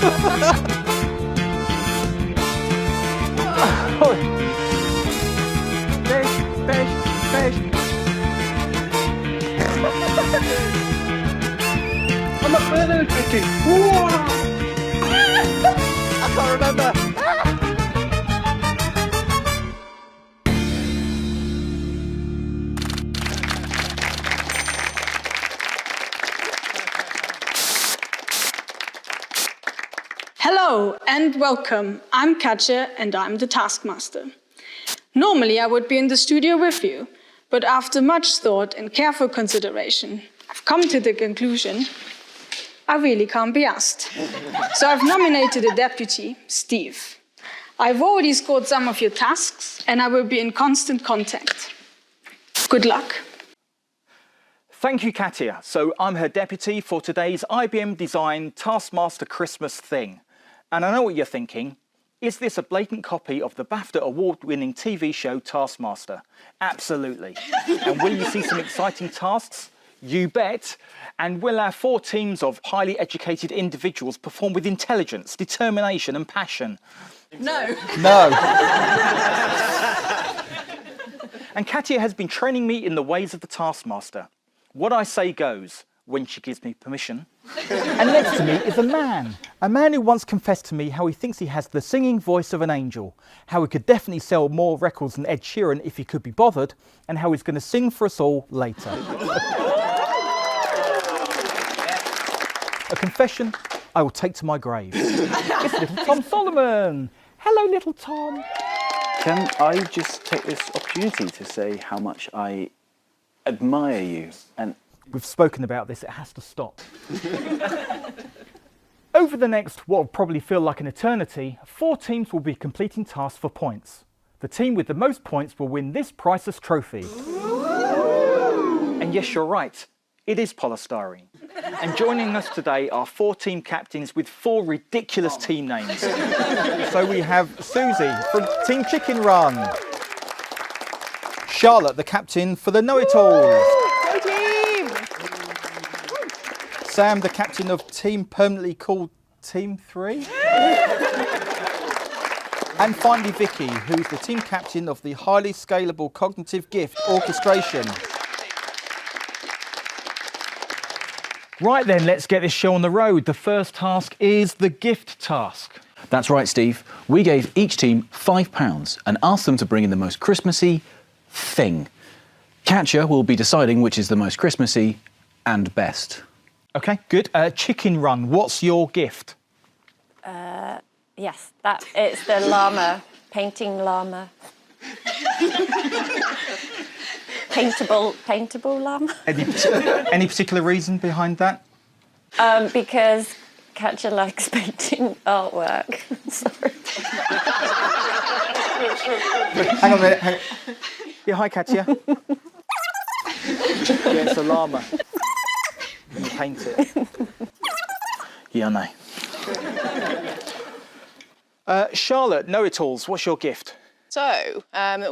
Fish. I'm a bird, Vicky. I can't remember. Hello and welcome. I'm Katja and I'm the Taskmaster. Normally I would be in the studio with you, but after much thought and careful consideration, I've come to the conclusion I really can't be asked. So I've nominated a deputy, Steve. I've already scored some of your tasks and I will be in constant contact. Good luck. Thank you, Katja. So I'm her deputy for today's IBM Design Taskmaster Christmas thing. And I know what you're thinking. Is this a blatant copy of the BAFTA award-winning TV show Taskmaster? Absolutely. And will you see some exciting tasks? You bet. And will our 4 teams of highly educated individuals perform with intelligence, determination and passion? No. No. And Katja has been training me in the ways of the Taskmaster. What I say goes, when she gives me permission. And next to me is a man who once confessed to me how he thinks he has the singing voice of an angel, how he could definitely sell more records than Ed Sheeran if he could be bothered, and how he's going to sing for us all later. A confession I will take to my grave. It's little Tom Solomon. Hello, little Tom. Can I just take this opportunity to say how much I admire you? And we've spoken about this, it has to stop. Over the next, what will probably feel like an eternity, 4 teams will be completing tasks for points. The team with the most points will win this priceless trophy. And yes, you're right, it is polystyrene. And joining us today are 4 team captains with 4 ridiculous team names. So we have Susie from Team Chicken Run. Charlotte, the captain for the Know-It-Alls. Go team! Sam, the captain of team permanently called Team 3. And finally Vicky, who's the team captain of the highly scalable cognitive gift orchestration. Right then, let's get this show on the road. The first task is the gift task. that's right, Steve. We gave each team £5 and asked them to bring in the most Christmassy thing. Katja will be deciding which is the most Christmassy and best. OK, good. Chicken Run, what's your gift? Yes, it's the llama, painting llama. Paintable llama. Any particular reason behind that? Because Katja likes painting artwork. Sorry. Hang on a minute. Yeah, hi, Katja. Yeah, it's a llama. And you paint it. Yeah, I know. Charlotte, Know-It-Alls, what's your gift? So,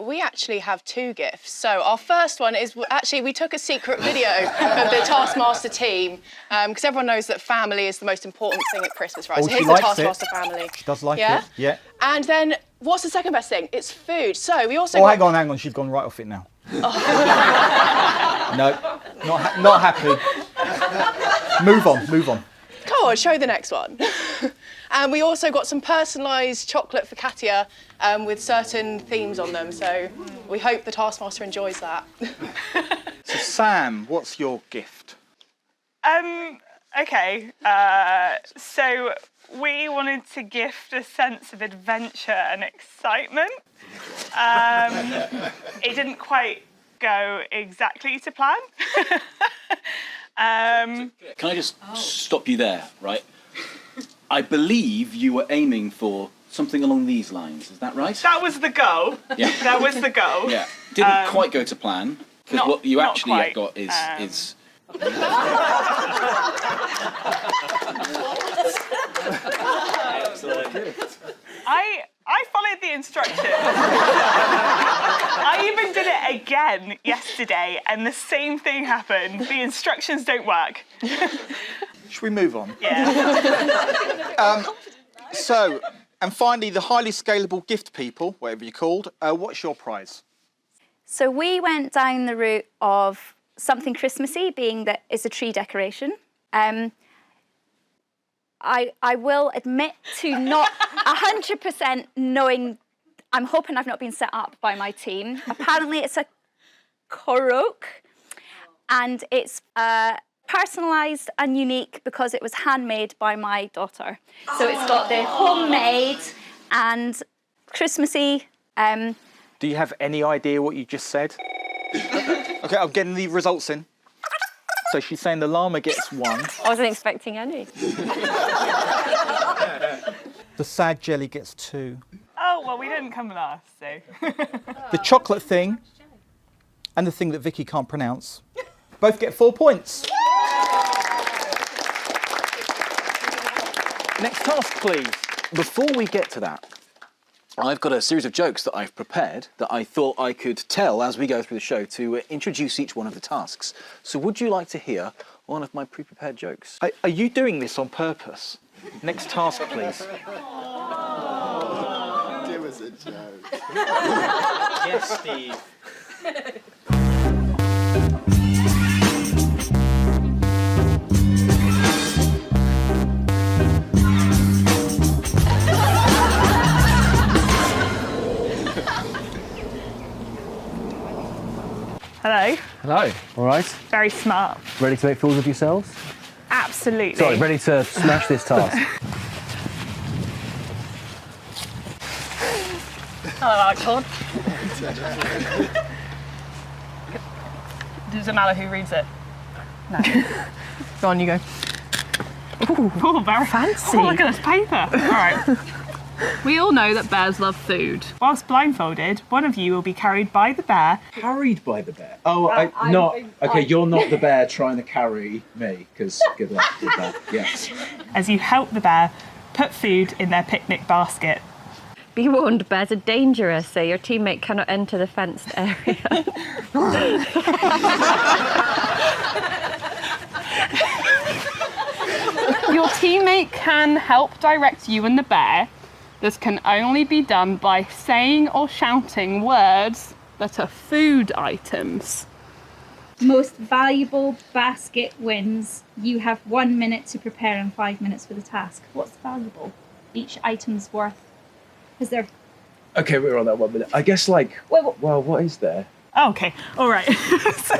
we actually have 2 gifts. So our first one is, actually, we took a secret video of the Taskmaster team, because everyone knows that family is the most important thing at Christmas, right? Oh, so she here's the likes Taskmaster it. family. She does like it, yeah. And then, what's the second best thing? It's food. So we also hang on, she's gone right off it now. Oh. No, not happy. Move on. Come on, show the next one. And we also got some personalised chocolate for Katja with certain themes on them, so we hope the Taskmaster enjoys that. So Sam, what's your gift? OK, so we wanted to gift a sense of adventure and excitement. It didn't quite go exactly to plan. Can I just stop you there, right? I believe you were aiming for something along these lines, is that right? That was the goal. Yeah. That was the goal. Yeah. Didn't quite go to plan, because what you actually quite. got is... I followed the instructions. I even did it again yesterday, and the same thing happened. The instructions don't work. Should we move on? Yeah. So, and finally, the highly scalable gift people, whatever you're called, what's your prize? So we went down the route of something Christmassy, being that it's a tree decoration. I will admit to not 100% knowing. I'm hoping I've not been set up by my team. Apparently it's a koroke, and it's personalised and unique because it was handmade by my daughter. So it's got the homemade and Christmassy. Do you have any idea what you just said? Okay, I'm getting the results in. So she's saying the llama gets 1. I wasn't expecting any. The sad jelly gets 2. Oh, well, we didn't come last, so. The chocolate thing and the thing that Vicky can't pronounce both get 4 points. Next task, please. Before we get to that, I've got a series of jokes that I've prepared that I thought I could tell as we go through the show to introduce each one of the tasks. So would you like to hear one of my pre-prepared jokes? Are you doing this on purpose? Next task, please. Give us a joke. Yes, Steve. Hello. Hello. All right. Very smart. Ready to make fools of yourselves? Absolutely. Sorry, ready to smash this task. Hello, Todd. Does it matter who reads it? No. Go on, you go. Ooh, very fancy. Oh, look at this paper. All right. We all know that bears love food. Whilst blindfolded, one of you will be carried by the bear. Carried by the bear? Oh, you're not the bear trying to carry me, because good luck with that, yes. As you help the bear put food in their picnic basket. Be warned, bears are dangerous, so your teammate cannot enter the fenced area. Your teammate can help direct you and the bear. This can only be done by saying or shouting words that are food items. Most valuable basket wins. You have 1 minute to prepare and 5 minutes for the task. What's valuable? Each item's worth. Is there? Okay, we're on that 1 minute. I guess, like, Well, what is there? Okay, all right. So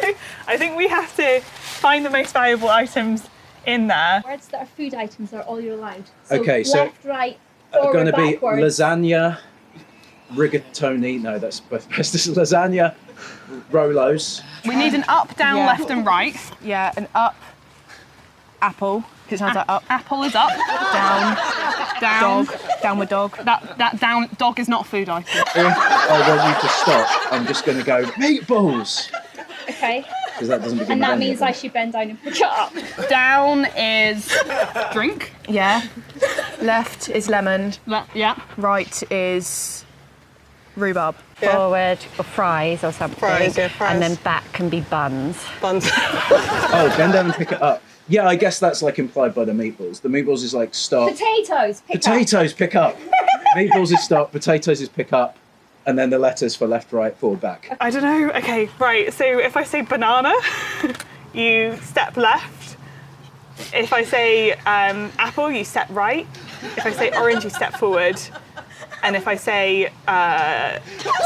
I think we have to find the most valuable items in there. words that are food items are all you're allowed. So Okay, so left, right, forward, going to be backwards. lasagna, rigatoni. No, that's both best. This is lasagna, Rolos. We need an up, down, left and right. Yeah, an up, apple. It sounds like up. Apple is up. Down, down. Dog. Downward dog. That down dog is not a food item. If I want you to stop, I'm just going to go meatballs. Okay. Because that doesn't begin And with that any means of I them. should bend down and pick it up. Down is drink. Yeah. Left is lemon. Yeah. Right is rhubarb. Forward or fries or something. Fries. And then back can be buns. Oh, bend down and pick it up. Yeah, I guess that's like implied by the meatballs. The meatballs is like stop. Potatoes. Potatoes, pick up. Meatballs is stop. Potatoes is pick up. And then the letters for left, right, forward, back. I don't know. Okay, right. So if I say banana, you step left. If I say apple, you step right. If I say orange, you step forward. And if I say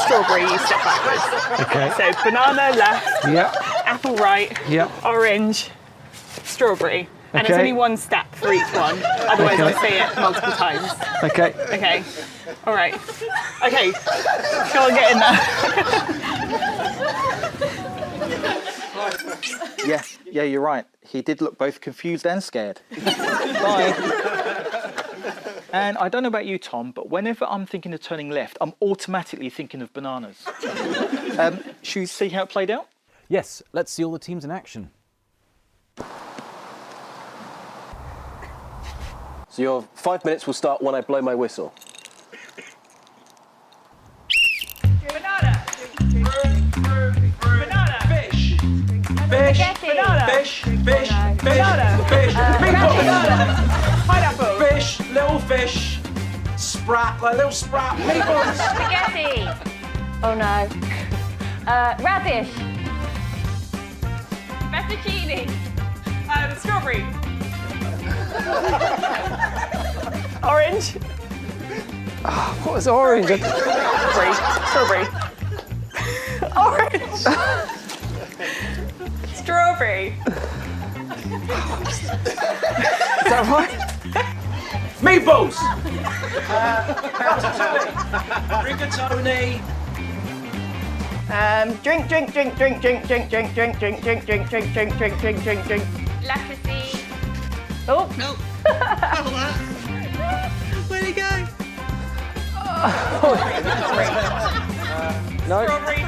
strawberry, you step backwards. Okay. So banana left, Yep. apple right, Yep. orange, strawberry. And it's Okay. only one step for each one. Otherwise, Okay. I say it multiple times. Okay. Okay. All right. Okay. Go on, get in there. Yeah, you're right. He did look both confused and scared. Bye. And I don't know about you, Tom, but whenever I'm thinking of turning left, I'm automatically thinking of bananas. Should we see how it played out? Yes, let's see all the teams in action. So your 5 minutes will start when I blow my whistle. Banana. Banana. Fish. Banana. Fish. Fish. Banana. Fish. Meatballs. Pineapple. Fish, little fish. Sprat, like little sprat. Meatballs. Spaghetti. Oh no. Radish. Fettuccine. Strawberry. Orange. What was orange? Strawberry. Orange. Strawberry. Is that right? Meatballs. Rigatoni. Drink. Lettucey. Oh. Nope. Where'd he go? No. Strawberry.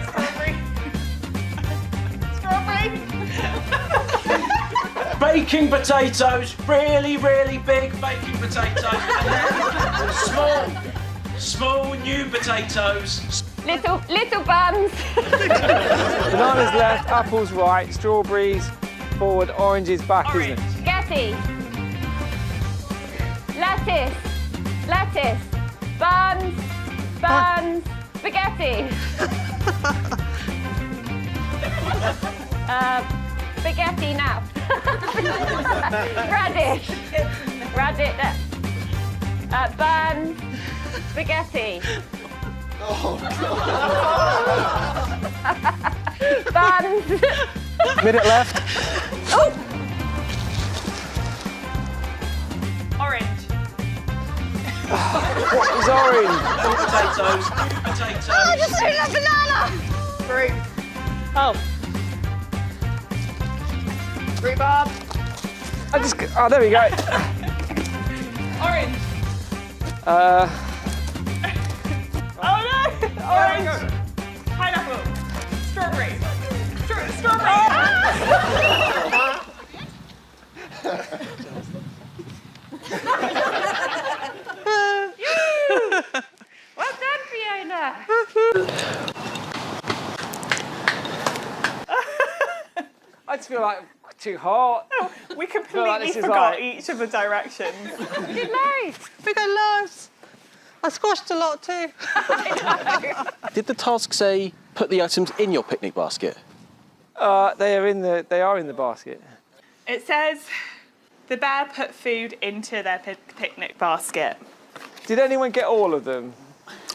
Baking potatoes, really, really big baking potatoes, and then small new potatoes. Little buns. Bananas left, apples right, strawberries forward, oranges back, isn't it? Spaghetti. Lettuce. Buns. Spaghetti. Spaghetti now. Radish. Buns. Spaghetti. Buns. Minute left. Oh. Orange. What is orange? Potatoes, new potatoes. Oh, I just ate a banana. Fruit. Oh. Rhubarb. Oh, there we go. Orange. Oh no! Orange. Pineapple. Strawberry. Strawberry. Well done, Fiona. I just feel like too hot. We feel like completely this is forgot like- each of the directions. Good loads. We got loads. I squashed a lot too. Did the task say put the items in your picnic basket? They are in the basket. It says the bear put food into their picnic basket. Did anyone get all of them?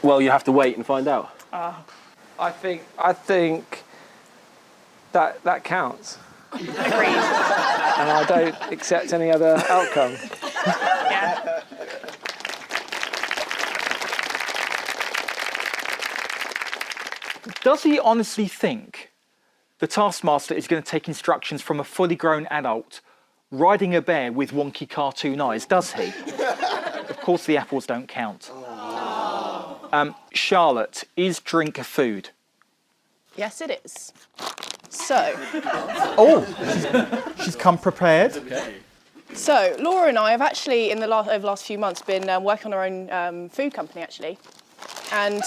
Well, you have to wait and find out. Oh. I think that counts. Agreed. And I don't accept any other outcome. Yeah. Does he honestly think the Taskmaster is going to take instructions from a fully grown adult riding a bear with wonky cartoon eyes? Does he? Of course, the apples don't count. Charlotte, is drink a food? Yes, it is. So. Oh, she's come prepared. So, Laura and I have actually, over the last few months, been working on our own food company, actually. And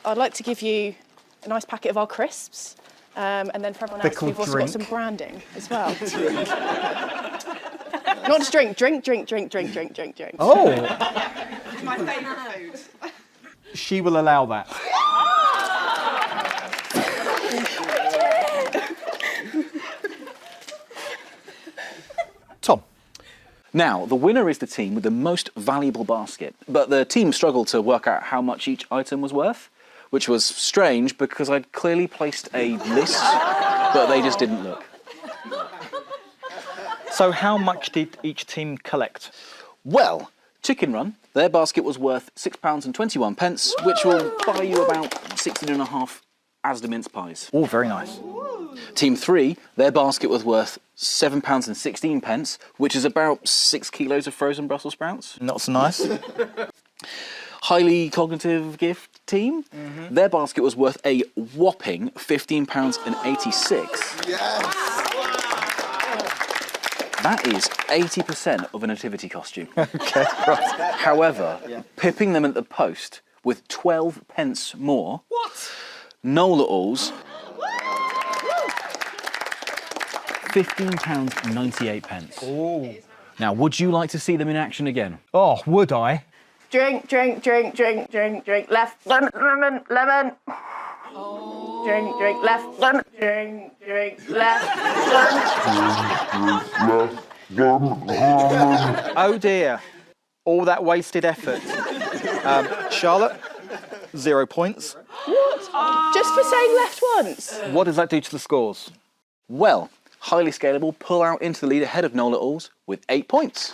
I'd like to give you a nice packet of our crisps. And then for everyone else, we've also got some branding as well. Not just drink. Oh. It's my favourite food. She will allow that. Tom. Now, the winner is the team with the most valuable basket, but the team struggled to work out how much each item was worth, which was strange because I'd clearly placed a list, but they just didn't look. So how much did each team collect? Well, Chicken Run, their basket was worth £6.21, which will buy you about 16.5 Asda mince pies. Oh, very nice. Team 3, their basket was worth £7.16, which is about 6 kilos of frozen Brussels sprouts. Not so nice. Highly cognitive gift team, their basket was worth a whopping £15.86. Yes! That is 80% of a nativity costume. Okay, right. However, pipping them at the post with 12 pence more. What? Know-it-alls. £15.98. Oh. Now, would you like to see them in action again? Oh, would I? Drink, drink, drink, drink, drink, drink. Left, lemon, lemon, lemon. Drink, drink, left, lemon. Drink, drink, left, lemon. Oh dear. All that wasted effort. Charlotte, 0 points. What? Just for saying left once? What does that do to the scores? Well, highly scalable, pull out into the lead ahead of Noel Littles with 8 points.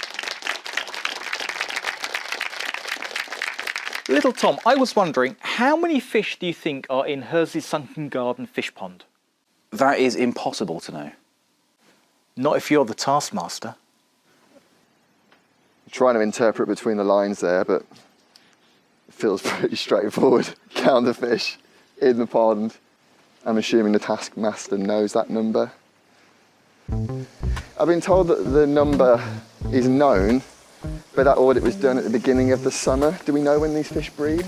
Little Tom, I was wondering, how many fish do you think are in Hursley's sunken garden fish pond? That is impossible to know. Not if you're the taskmaster. I'm trying to interpret between the lines there, but it feels pretty straightforward. Count the fish in the pond. I'm assuming the taskmaster knows that number. I've been told that the number is known, but that audit was done at the beginning of the summer. Do we know when these fish breed?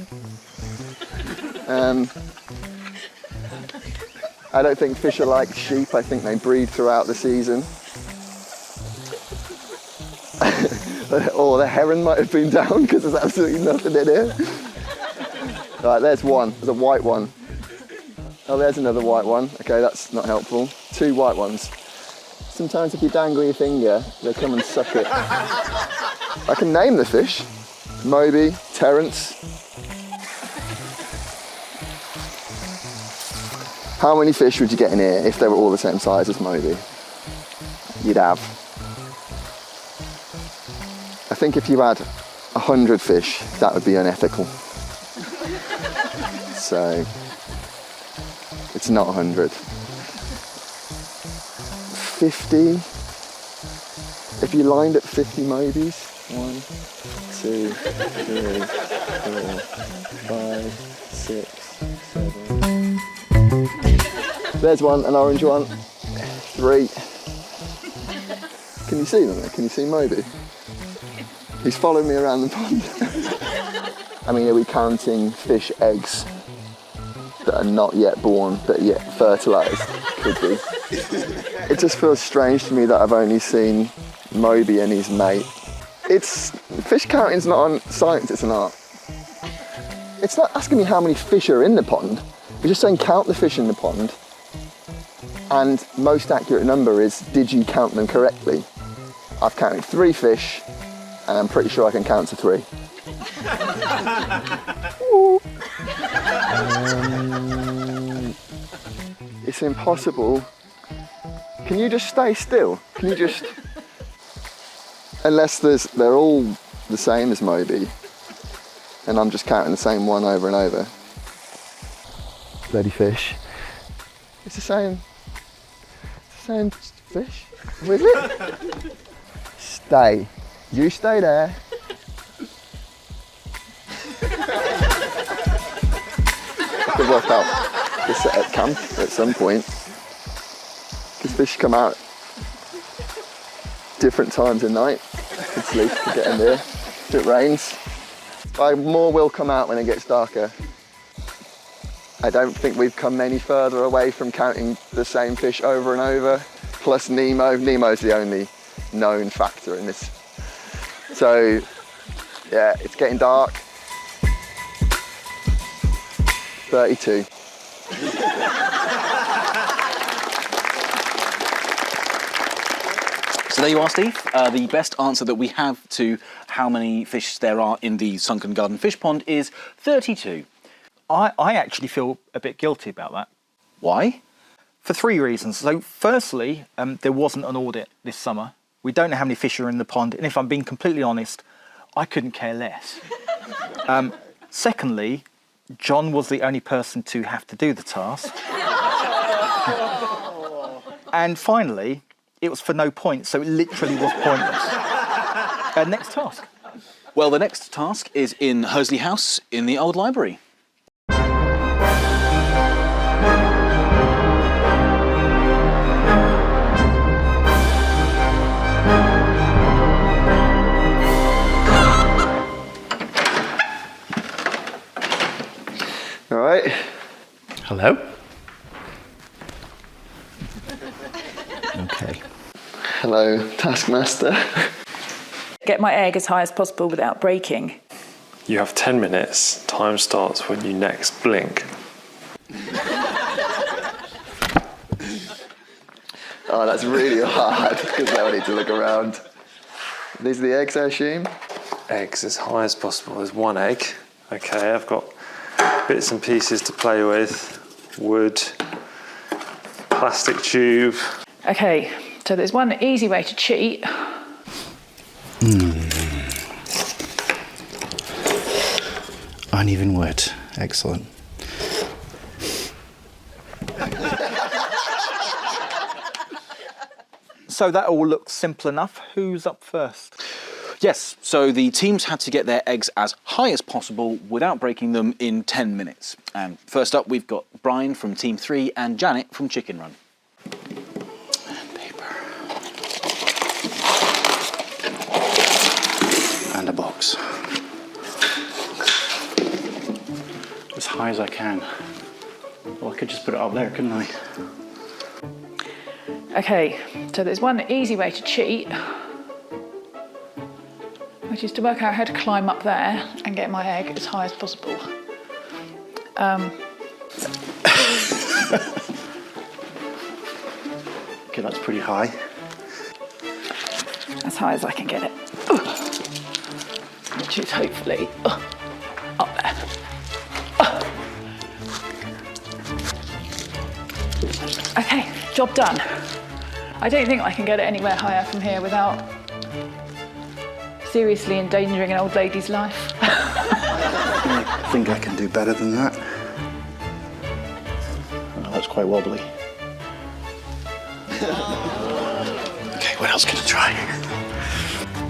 I don't think fish are like sheep. I think they breed throughout the season. Or the heron might have been down because there's absolutely nothing in here. Right, there's one. There's a white one. Oh, there's another white one. Okay, that's not helpful. 2 white ones. Sometimes if you dangle your finger, they'll come and suck it. I can name the fish. Moby, Terence. How many fish would you get in here if they were all the same size as Moby? You'd have. I think if you had 100 fish, that would be unethical. So, it's not 100. 50. If you lined up 50 Mobies, 1, 2, 3, 4, 5, 6, 7. There's one, an orange one. 3. Can you see them there? Can you see Moby? He's following me around the pond. I mean, are we counting fish eggs that are not yet born, but yet fertilised? Could be. It just feels strange to me that I've only seen Moby and his mate. Fish counting's not on science, it's an art. It's not asking me how many fish are in the pond. You're just saying count the fish in the pond. And most accurate number is, did you count them correctly? I've counted 3 fish, and I'm pretty sure I can count to 3. It's impossible. Can you just stay still? Can you just... Unless they're all the same as Moby, and I'm just counting the same one over and over. Bloody fish. It's the same fish. With it? Stay. You stay there. I could work out the set-up camp at some point. Because fish come out different times of night. Could sleep, could get in there. If it rains. More will come out when it gets darker. I don't think we've come any further away from counting the same fish over and over. Plus Nemo. Nemo's the only known factor in this. So, yeah, it's getting dark. 32. So there you are, Steve. The best answer that we have to how many fish there are in the sunken garden fish pond is 32. I actually feel a bit guilty about that. Why? For 3 reasons. So firstly, there wasn't an audit this summer. We don't know how many fish are in the pond, and if I'm being completely honest, I couldn't care less. Secondly, John was the only person to have to do the task. And finally, it was for no point, so it literally was pointless. Next task. Well, the next task is in Hursley House in the old library. All right. Hello. Okay. Hello, Taskmaster. Get my egg as high as possible without breaking. You have 10 minutes. Time starts when you next blink. Oh, that's really hard because now I need to look around. These are the eggs, I assume? Eggs as high as possible. There's one egg. Okay, I've got bits and pieces to play with. Wood, plastic tube. Okay, so there's one easy way to cheat. Uneven wood. Excellent. So that all looks simple enough. Who's up first? Yes, so the teams had to get their eggs as high as possible without breaking them in 10 minutes. And first up, we've got Brian from Team 3 and Janet from Chicken Run. And a box. As high as I can. Well, I could just put it up there, couldn't I? Okay, so there's one easy way to cheat, which is to work out how to climb up there and get my egg as high as possible. Okay, that's pretty high. As high as I can get it. Which is hopefully up there. Okay, job done. I don't think I can get it anywhere higher from here without seriously endangering an old lady's life. I think I can do better than that. Oh, that's quite wobbly. Okay, what else can I try?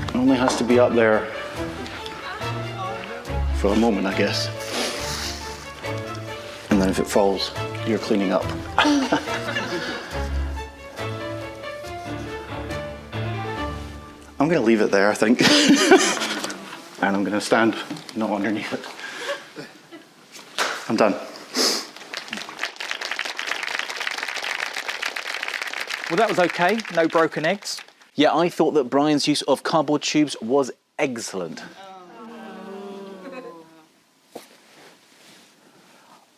It only has to be up there for a moment, I guess. And then if it falls, you're cleaning up. I'm going to leave it there, I think. And I'm going to stand not underneath it. I'm done. Well, that was okay. No broken eggs. Yeah, I thought that Brian's use of cardboard tubes was excellent.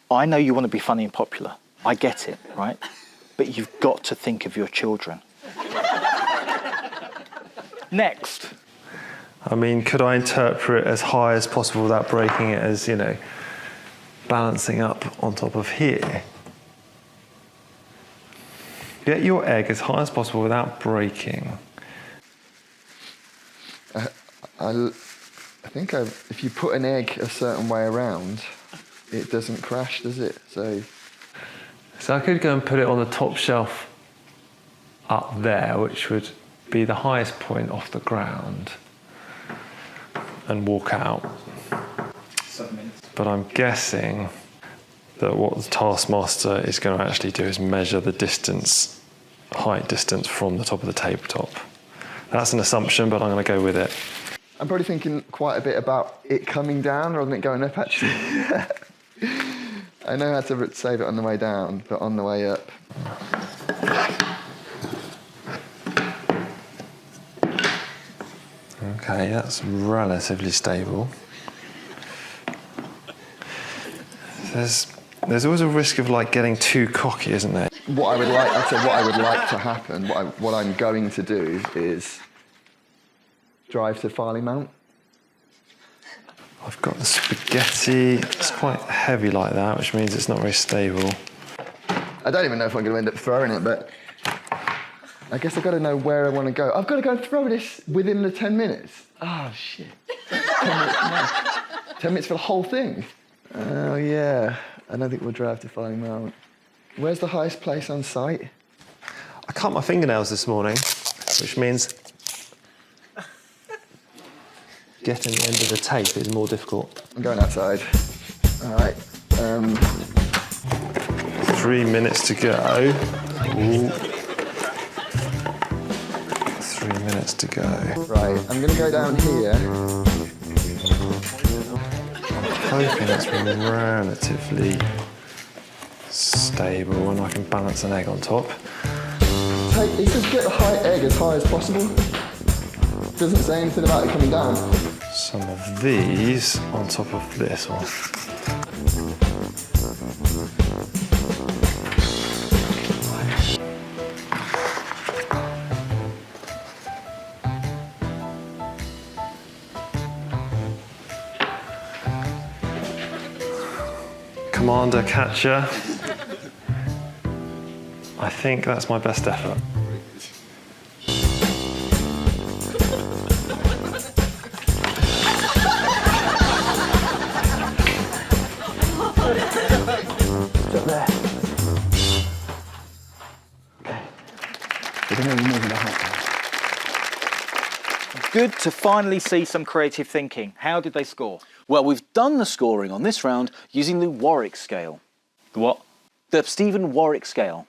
I know you want to be funny and popular. I get it, right? But you've got to think of your children. Next. I mean, could I interpret as high as possible without breaking it as, you know, balancing up on top of here? Get your egg as high as possible without breaking. I think if you put an egg a certain way around, it doesn't crash, does it? So I could go and put it on the top shelf up there, which would be the highest point off the ground, and walk out. 7 minutes. But I'm guessing that what the Taskmaster is going to actually do is measure the distance, height distance from the top of the tabletop. That's an assumption, but I'm going to go with it. I'm probably thinking quite a bit about it coming down rather than it going up, actually. I know how to save it on the way down, but on the way up. Okay, that's relatively stable. There's always a risk of like getting too cocky, isn't there? What I would like to happen, what I'm going to do is drive to Farley Mount. I've got the spaghetti. It's quite heavy like that, which means it's not very stable. I don't even know if I'm going to end up throwing it, but I guess I've got to know where I want to go. I've got to go and throw this within the 10 minutes. Oh, shit. 10 minutes, no. 10 minutes for the whole thing? Oh, yeah. I don't think we'll drive to Farley Mount. Where's the highest place on site? I cut my fingernails this morning, which means getting the end of the tape is more difficult. I'm going outside. All right. 3 minutes to go. Ooh. 3 minutes to go. Right, I'm going to go down here. I'm hoping it's relatively stable and I can balance an egg on top. It says get the egg as high as possible. Doesn't say anything about it coming down. Some of these on top of this one. Commander catcher. I think that's my best effort. Good to finally see some creative thinking. How did they score? Well, we've done the scoring on this round using the Warwick scale. The what? The Stephen Warwick scale.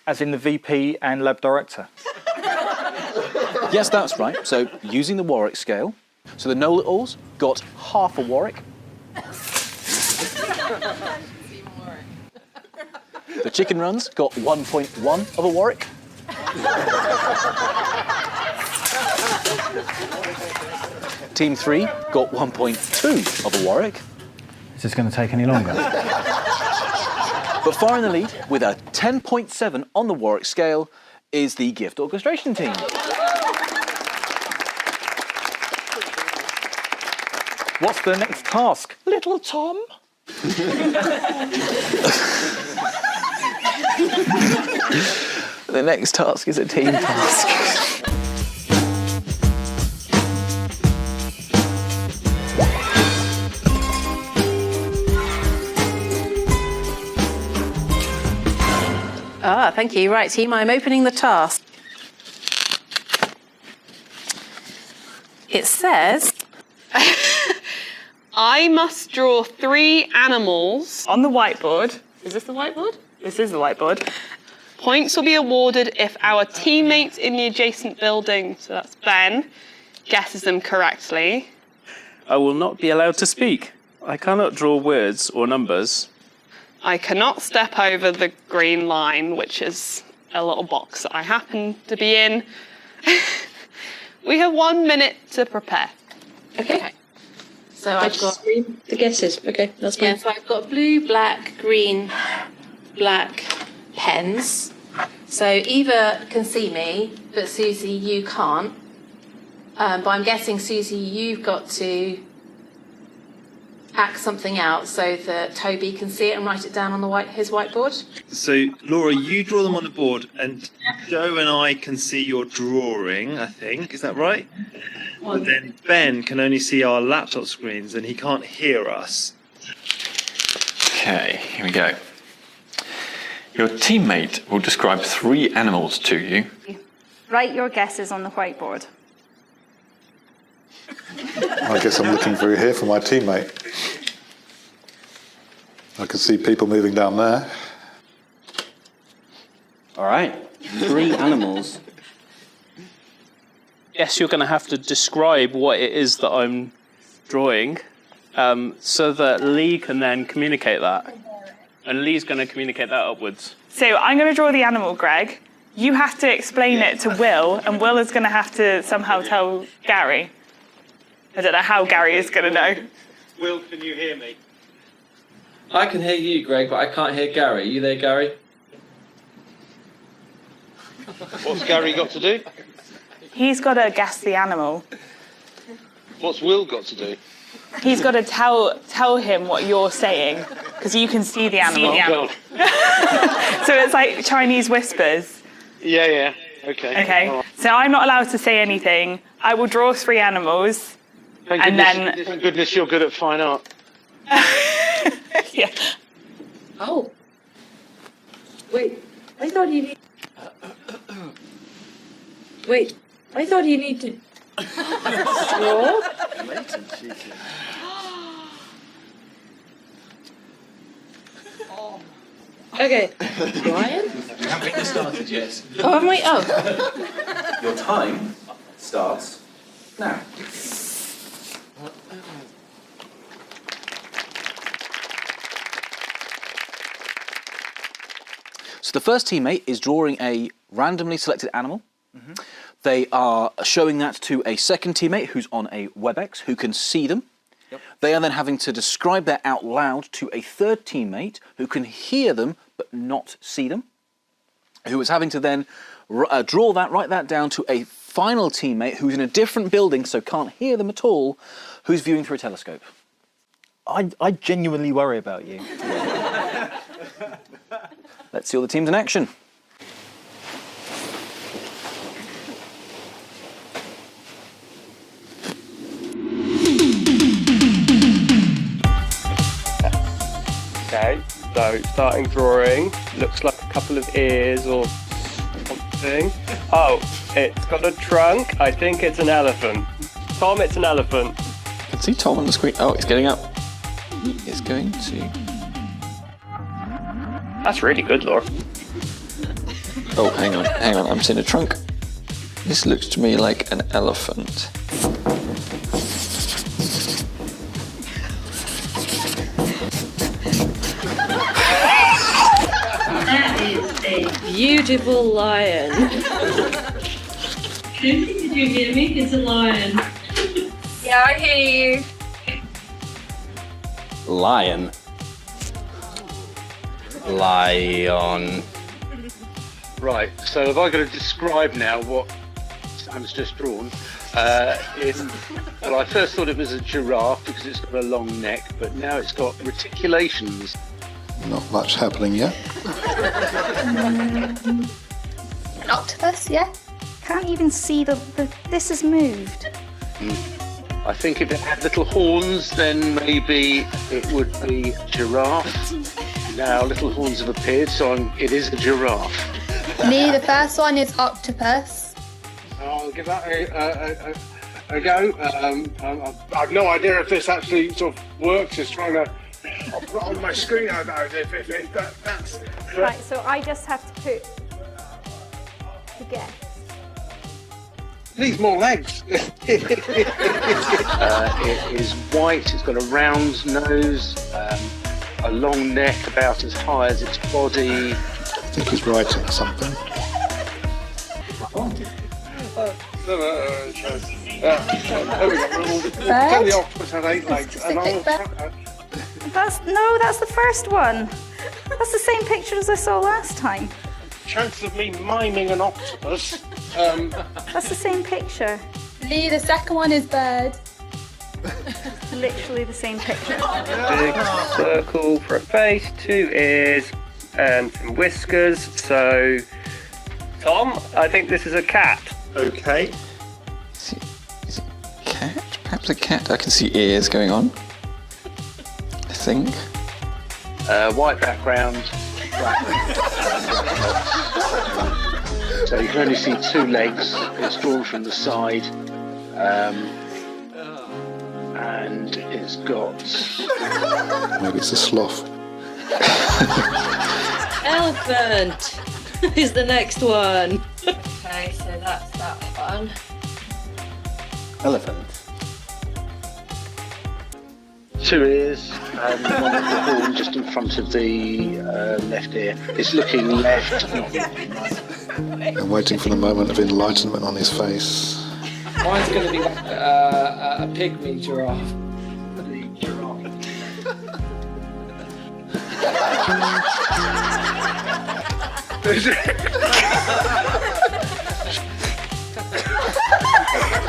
As in the VP and lab director? Yes, that's right. So, using the Warwick scale. So the know-it-alls got half a Warwick. The chicken runs got 1.1 of a Warwick. Team 3 got 1.2 of a Warwick. Is this going to take any longer? But far in the lead, with a 10.7 on the Warwick scale, is the gift orchestration team. What's the next task? Little Tom? The next task is a team task. Ah, thank you. Right, team, I'm opening the task. It says... I must draw 3 animals on the whiteboard. Is this the whiteboard? This is the whiteboard. Points will be awarded if our teammate in the adjacent building, so that's Ben, guesses them correctly. I will not be allowed to speak. I cannot draw words or numbers. I cannot step over the green line, which is a little box that I happen to be in. We have 1 minute to prepare. Okay. So I've got the guesses. Okay, that's fine. Yeah, so I've got blue, black, green, black pens. So Eva can see me, but Susie, you can't. But I'm guessing, Susie, you've got to act something out so that Toby can see it and write it down on his whiteboard. So, Laura, you draw them on the board, and Joe and I can see your drawing, I think. Is that right? But then Ben can only see our laptop screens, and he can't hear us. Okay, here we go. Your teammate will describe 3 animals to you. Write your guesses on the whiteboard. I guess I'm looking through here for my teammate. I can see people moving down there. All right, 3 animals. Yes, you're going to have to describe what it is that I'm drawing so that Lee can then communicate that. And Lee's going to communicate that upwards. So I'm going to draw the animal, Greg. You have to explain it to Will, and Will is going to have to somehow tell Gary. I don't know how Gary is going to know. Will, can you hear me? I can hear you, Greg, but I can't hear Gary. Are you there, Gary? What's Gary got to do? He's got to guess the animal. What's Will got to do? He's got to tell him what you're saying, because you can see the animal. So it's like Chinese whispers. Yeah, okay. Okay, so I'm not allowed to say anything. I will draw 3 animals, Thank goodness you're good at fine art. Yeah. Oh. Wait, I thought you need... Wait, I thought you need to... Draw? Okay. Brian? You haven't even started yet. Oh, have we? Oh. Your time starts now. So the first teammate is drawing a randomly selected animal. They are showing that to a second teammate who's on a WebEx who can see them. Yep. They are then having to describe that out loud to a third teammate who can hear them but not see them, who is having to then write that down to a final teammate who's in a different building, so can't hear them at all, who's viewing through a telescope. I genuinely worry about you. Let's see all the teams in action. Okay, so starting drawing, looks like a couple of ears or something. Oh, it's got a trunk. I think it's an elephant. Tom, it's an elephant. I can see Tom on the screen. Oh, it's getting up. He is going to... That's really good, Laura. Oh, hang on, I'm seeing a trunk. This looks to me like an elephant. That is a beautiful lion. Did you hear me? It's a lion. Yeah, I hear you. Lion. Lion. Right, so have I got to describe now what Sam's just drawn? Well, I first thought it was a giraffe because it's got a long neck, but now it's got reticulations. Not much happening yet. An octopus, yeah? Can't even see this has moved. I think if it had little horns, then maybe it would be giraffe. Now little horns have appeared, so it is a giraffe. Me, the first one is octopus. I'll give that a go. I've no idea if this actually sort of works. Just trying to. I'll put it on my screen. I know if that's. Right, so I just have to put the guess. Needs more legs. It is white. It's got a round nose, a long neck about as high as its body. I think he's writing something. There we go. Tell the octopus had 8 legs. That's the first one. That's the same picture as I saw last time. Chance of me miming an octopus. That's the same picture. Lee, the second one is bird. Literally the same picture. Big circle for a face, 2 ears, and some whiskers. So, Tom, I think this is a cat. Okay. Is it a cat? Perhaps a cat. I can see ears going on. I think. White background. So you can only see 2 legs. It's drawn from the side, and it's got. Maybe it's a sloth. Elephant is the next one. Okay, so that's that one. Elephant. 2 ears and one at the horn just in front of the left ear. It's looking left, not right. I'm waiting for the moment of enlightenment on his face. Mine's going to be like a pygmy giraffe.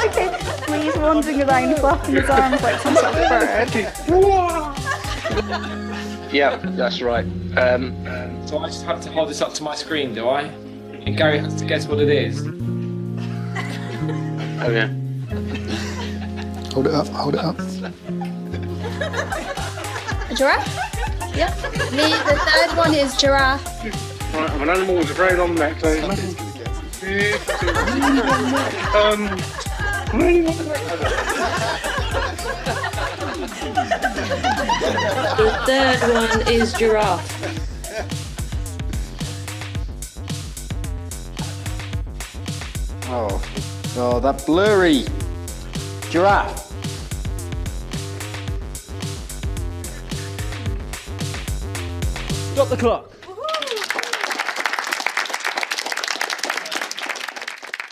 Okay, Lee's wandering around flapping his arms like some sort of bird. Yeah, that's right. So I just have to hold this up to my screen, do I? And Gary has to guess what it is. Oh yeah. Hold it up, hold it up. A giraffe? Yep. Lee, the third one is giraffe. Right, I'm an animal with a very long neck, so The third one is giraffe. Oh, that blurry. Giraffe. Stop the clock.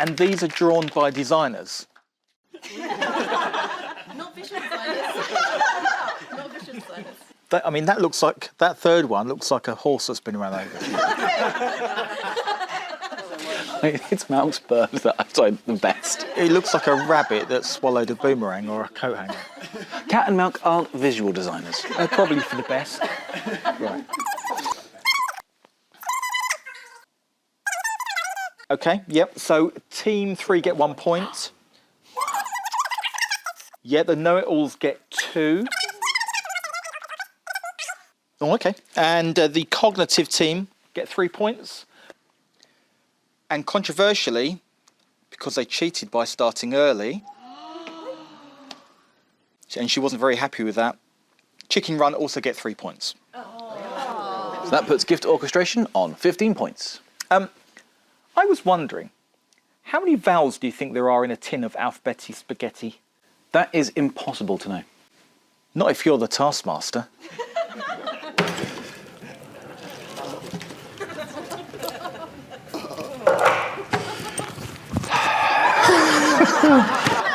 And these are drawn by designers. Not visual designers. Not visual designers. I mean, that looks like, that third one looks like a horse that's been run over. It's Malk's bird that I've tried the best. It looks like a rabbit that swallowed a boomerang or a coat hanger. Cat and Malk aren't visual designers. Probably for the best. Right. Okay, yep, so team 3 get 1 point. Yeah, the know-it-alls get 2. Oh, okay. And the cognitive team get 3 points. And controversially, because they cheated by starting early, and she wasn't very happy with that, Chicken Run also get 3 points. So that puts Gift Orchestration on 15 points. I was wondering, how many vowels do you think there are in a tin of alphabetti spaghetti? That is impossible to know. Not if you're the Taskmaster.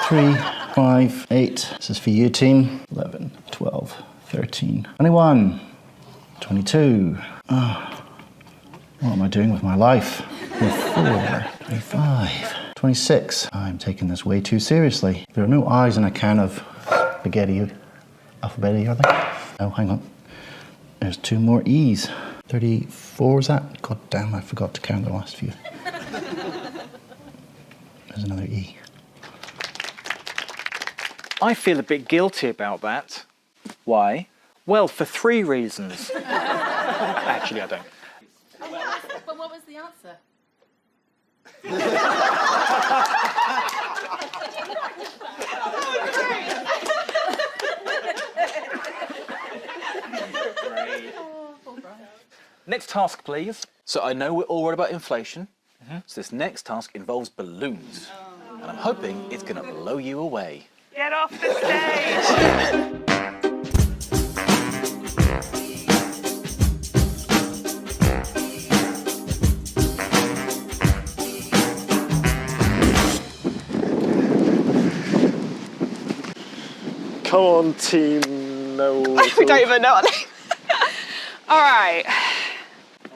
Three, 5, 8. This is for you, team. 11, 12, 13, 21, 22. Oh, what am I doing with my life? 24, 25, 26. I'm taking this way too seriously. There are no I's in a can of spaghetti. Alphabetti, are there? Oh, hang on. There's 2 more E's. 34 is that? God damn, I forgot to count the last few. There's another E. I feel a bit guilty about that. Why? Well, for 3 reasons. Actually, I don't. But what was the answer? Next task, please. So I know we're all worried about inflation. So this next task involves balloons. And I'm hoping it's going to blow you away. Get off the stage! Come on, team. No. We don't even know what All right.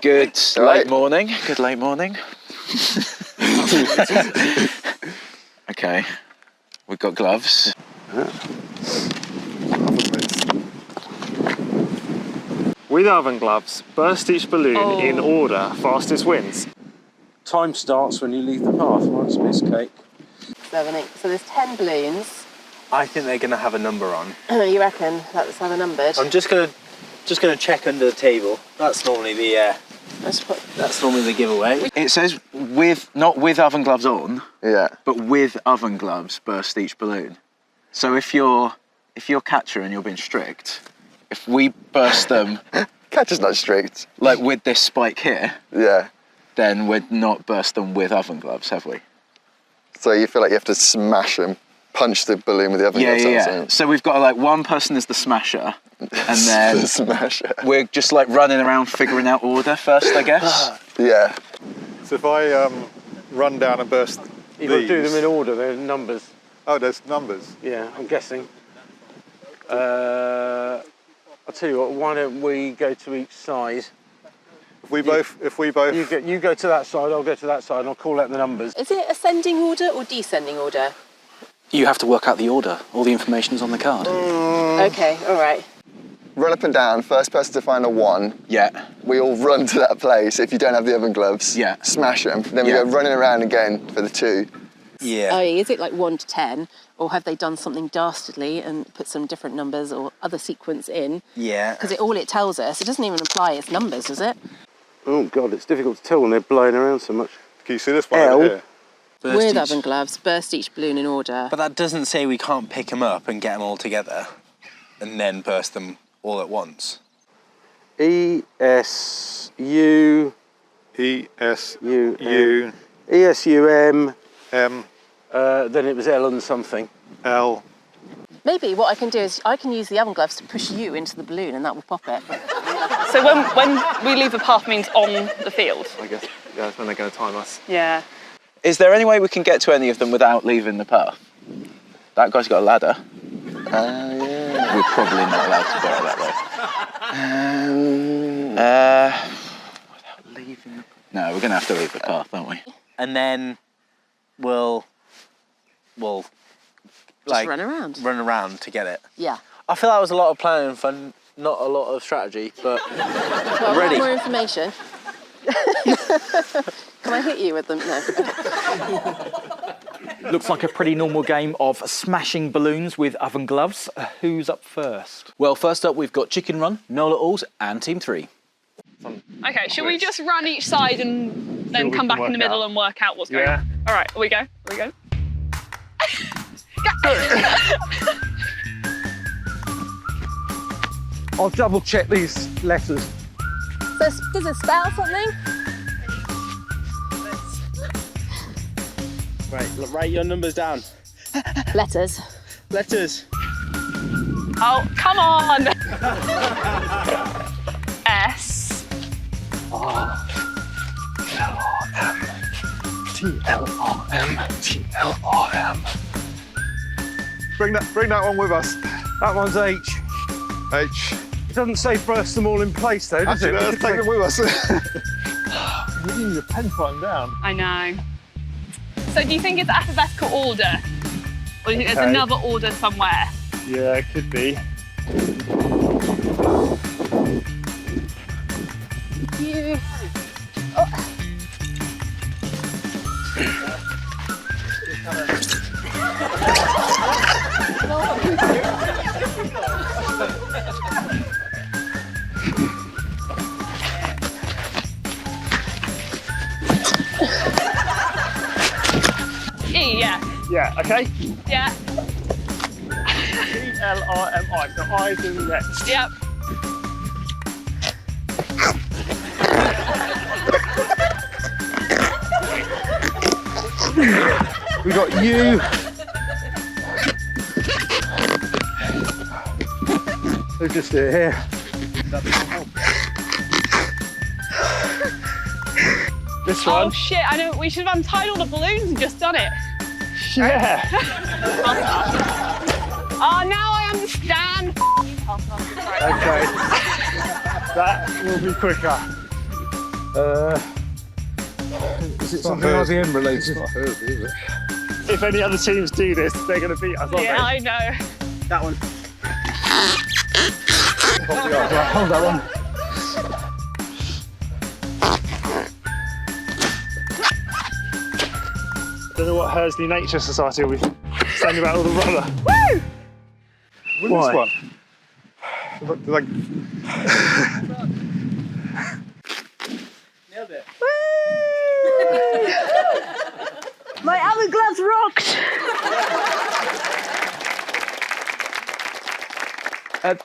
Good late morning. Good late morning. Okay. We've got gloves. With oven gloves, burst each balloon in order, fastest wins. Time starts when you leave the path, right, Miss Cake? 7, 8. So there's 10 balloons. I think they're going to have a number on. You reckon? Let's have a numbered. I'm just going to check under the table. That's normally the giveaway. It says not with oven gloves on. Yeah. But with oven gloves, burst each balloon. So if you're catcher and you're being strict, if we burst them, catcher's not strict. Like with this spike here. Yeah. Then we'd not burst them with oven gloves, have we? So you feel like you have to smash them, punch the balloon with the oven gloves? Yeah. So we've got one person is the smasher, and then the smasher. We're just running around figuring out order first, I guess. Yeah. So if I run down and burst You've got to do them in order, they're numbers. Oh, there's numbers? Yeah, I'm guessing. I'll tell you what, why don't we go to each side? If we both... You go to that side, I'll go to that side, and I'll call out the numbers. Is it ascending order or descending order? You have to work out the order. All the information's on the card. Okay, all right. Run up and down, first person to find a 1. Yeah. We all run to that place if you don't have the oven gloves. Yeah. Smash them. Then we go running around again for the 2. Yeah. Oh, is it like 1 to 10? Or have they done something dastardly and put some different numbers or other sequence in? Yeah. Because all it tells us, it doesn't even imply it's numbers, does it? Oh, God, it's difficult to tell when they're blowing around so much. Can you see this one over here? With oven gloves, burst each balloon in order. But that doesn't say we can't pick them up and get them all together and then burst them all at once. E-S-U... E-S-U... E-S-U-M... M... then it was L and something. L... Maybe what I can do is I can use the oven gloves to push you into the balloon and that will pop it. So when we leave the path means on the field? I guess that's when they're going to time us. Yeah. Is there any way we can get to any of them without leaving the path? That guy's got a ladder. Yeah. We're probably not allowed to go that way. Without leaving the... No, we're going to have to leave the path, aren't we? And then we'll Just run around. Run around to get it. Yeah. I feel that was a lot of planning and fun, not a lot of strategy, but Well, ready. more information. Can I hit you with them? No. Looks like a pretty normal game of smashing balloons with oven gloves. Who's up first? Well, first up, we've got Chicken Run, Nola Alls, and Team 3. Okay, should we just run each side and then come back in the middle and work out what's going on? All right, we go. I'll double check these letters. So does it spell something? Right, write your numbers down. Letters. Letters. Oh, come on! S. T-L-R-M. Bring that one with us. That one's H. H. It doesn't say burst them all in place though, does Actually, it? let's take them with us. We need a pen to write them down. I know. So do you think it's alphabetical order? Or do you think there's another order somewhere? Yeah, it could be. You. E, yeah. Yeah, okay. Yeah. T-L-R-M-I, so I's in the next. Yep. We got U. They're just here. This one. Oh shit, I know, we should have untied all the balloons and just done it. Yeah. Oh, now I understand. Okay. That will be quicker. Is it something IBM related? It's not Hursley, is it? If any other teams do this, they're going to beat us, aren't Yeah, they? I know. That one. Right, hold that one. Don't know what Hursley Nature Society will be saying about all the rubber. Woo! Win Why? this one. Like, Nailed it. My oven gloves rocked!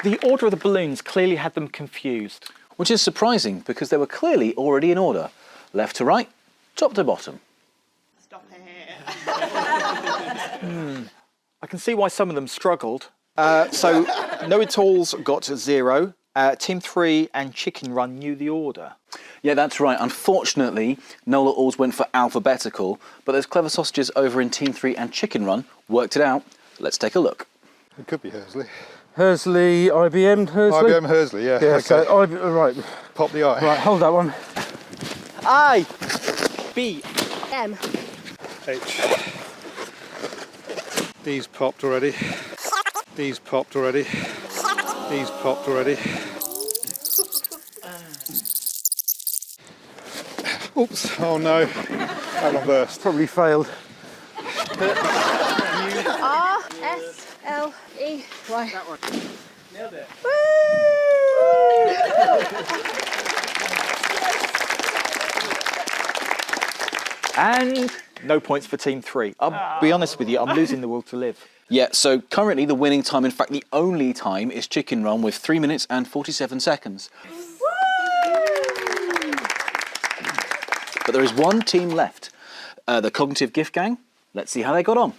The order of the balloons clearly had them confused. Which is surprising, because they were clearly already in order. Left to right, top to bottom. I can see why some of them struggled. So Know-It-Alls got 0. Team 3 and Chicken Run knew the order. Yeah, that's right. Unfortunately, Nola Alls went for alphabetical, but those clever sausages over in Team 3 and Chicken Run worked it out. Let's take a look. It could be Hursley. Hursley, IBM, Hursley? IBM Hursley, yeah. Yeah, Okay. so, right. Pop the I. Right, hold that one. I. B. M. H. D's popped already. D's popped already. D's popped already. Oops, oh no. That one burst. Probably failed. R-S-L-E-Y. That one. Nailed it. And no points for Team 3. I'll be honest with you, I'm losing the will to live. Yeah, so currently the winning time, in fact the only time, is Chicken Run with 3 minutes and 47 seconds. But there is one team left, the Cognitive Gift Gang. Let's see how they got on.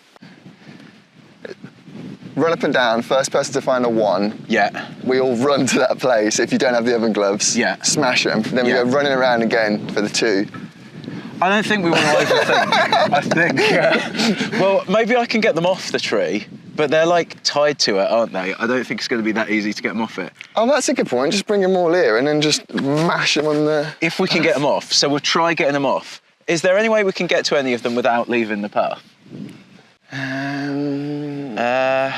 Run up and down, first person to find a 1. Yeah. We all run to that place if you don't have the oven gloves. Yeah. Smash them. Then we Yeah. go running around again for the 2. I don't think we want to overthink. I think. Well, maybe I can get them off the tree, but they're like tied to it, aren't they? I don't think it's going to be that easy to get them off it. Oh, that's a good point. Just bring them all here and then just mash them on the... If we can get them off, so we'll try getting them off. Is there any way we can get to any of them without leaving the path? Without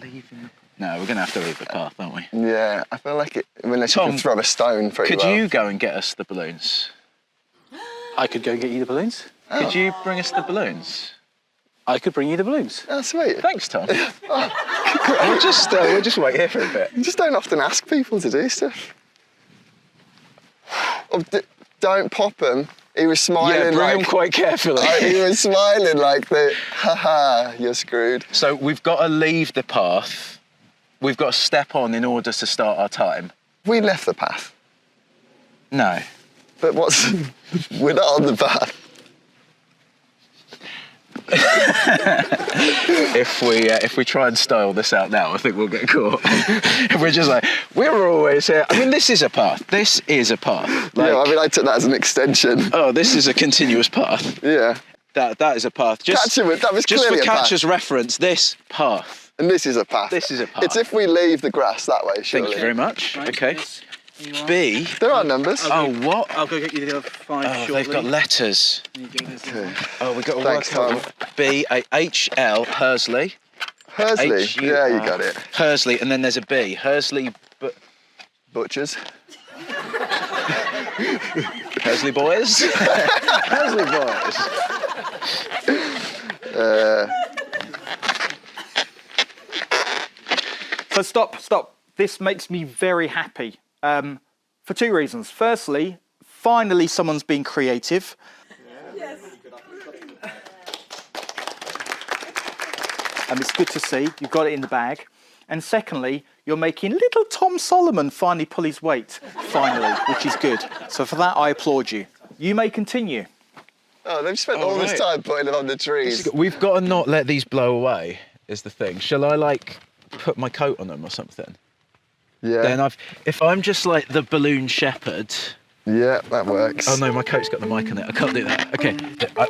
leaving the... No, we're going to have to leave the path, aren't we? Yeah, I feel like it... Unless you Tom, can throw a stone pretty could well. you go and get us the balloons? I could go and get you the balloons. Could you bring us the balloons? I could bring you the balloons. Oh, sweet. Thanks, Tom. we'll just wait here for a bit. You just don't often ask people to do stuff. Oh, don't pop them. He was smiling. Yeah, bring like, them quite carefully. He was smiling like the, haha, you're screwed. So we've got to leave the path. We've got to step on in order to start our time. We left the path. No. But what's... We're not on the path. If we try and style this out now, I think we'll get caught. If we're just like, we're always here. I mean, this is a path. This is a path. Like, Yeah, I mean, I took that as an extension. Oh, this is a continuous path. Yeah. That is a path. Just, that was just clearly for a path. catcher's reference, this path. And this is a path. This is a path. It's if we leave the grass that way, surely. Thank you very much. Right, okay. yes, B. There are numbers. Oh, what? I'll go get you the other 5 shortly. They've got letters. Okay. Oh, we've got to Thanks, work Tom. out B, A, H, L, Hursley. Hursley? Yeah, you got it. Hursley, and then there's a B. Hursley... Butchers. Hursley boys. Hursley So boys. stop. This makes me very happy for 2 reasons. Firstly, finally someone's being creative. Yes. And it's good to see. You've got it in the bag. And secondly, you're making little Tom Solomon finally pull his weight, finally, which is good. So for that, I applaud you. You may continue. Oh, they've spent all this time putting it on the trees. We've got to not let these blow away, is the thing. Shall I, like, put my coat on them or something? Yeah. Then if I'm just like the balloon shepherd. Yeah, that works. Oh no, my coat's got the mic on it. I can't do that. Okay,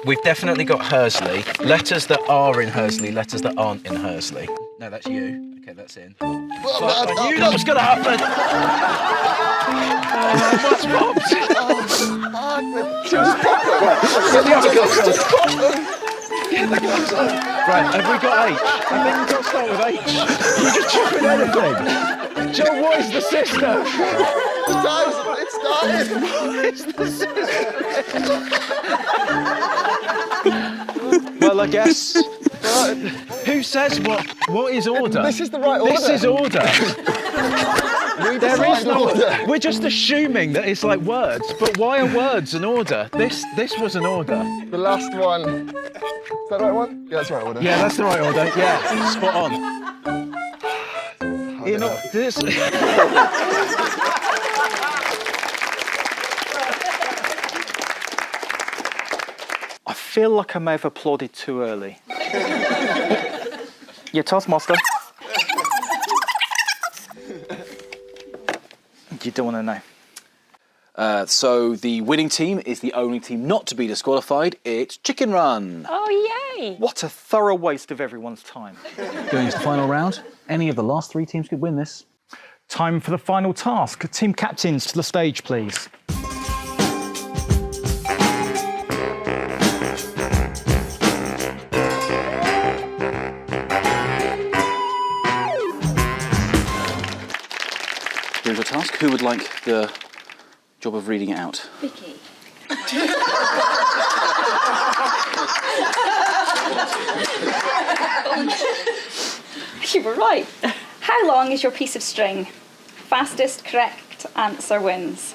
we've definitely got Hursley. Letters that are in Hursley, letters that aren't in Hursley. No, that's you. Okay, that's in. I knew that was going to happen. What's popped? Just pop them. Get the gloves on. Right, have we got H? I think we've got to start with H. You're just chopping anything. Joe, what is the system? It's started. What is the system? Well, I guess. Who says what? What is order? This is the right order. This is order. There is no order. We're just assuming that it's like words, but why are words an order? This was an order. The last one. Is that the right one? Yeah, that's the right order. Yeah, that's the right order. Yeah, spot on. You know, this. I feel like I may have applauded too early. Yeah, TaskMaster. You don't want to know. So the winning team is the only team not to be disqualified. It's Chicken Run. Oh, yay. What a thorough waste of everyone's time. Going to the final round, any of the last 3 teams could win this. Time for the final task. Team captains to the stage, please. Here's your task. Who would like the job of reading it out? Vicky. You were right. How long is your piece of string? Fastest correct answer wins.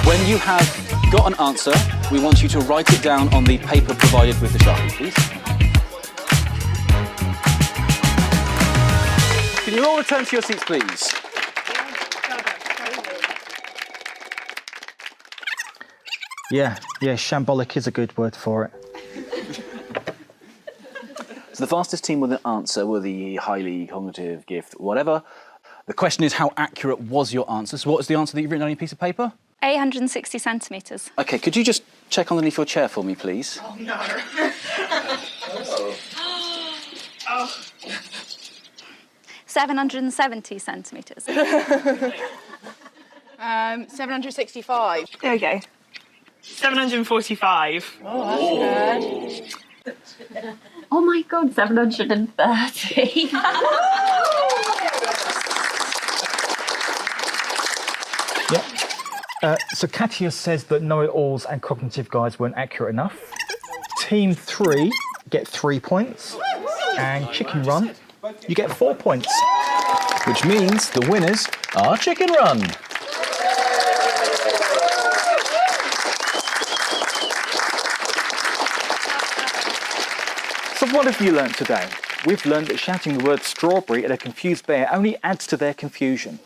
When you have got an answer, we want you to write it down on the paper provided with the Sharpie, please. Can you all return to your seats, please? Yeah, shambolic is a good word for it. So the fastest team with an answer, with the highly cognitive gift, whatever, The question is, how accurate was your answer? So what was the answer that you've written on your piece of paper? 860 centimetres. OK, could you just check underneath your chair for me, please? Oh, no. 770 centimetres. 765. There we go. 745. Oh, that's good. Oh my God, 730. So Katia says that know-it-alls and cognitive guides weren't accurate enough. Team 3 get 3 points, and Chicken Run, you get 4 points. Which means the winners are Chicken Run. So what have you learnt today? We've learned that shouting the word strawberry at a confused bear only adds to their confusion.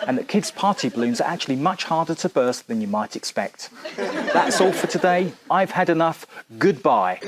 And that kids' party balloons are actually much harder to burst than you might expect. That's all for today. I've had enough. Goodbye.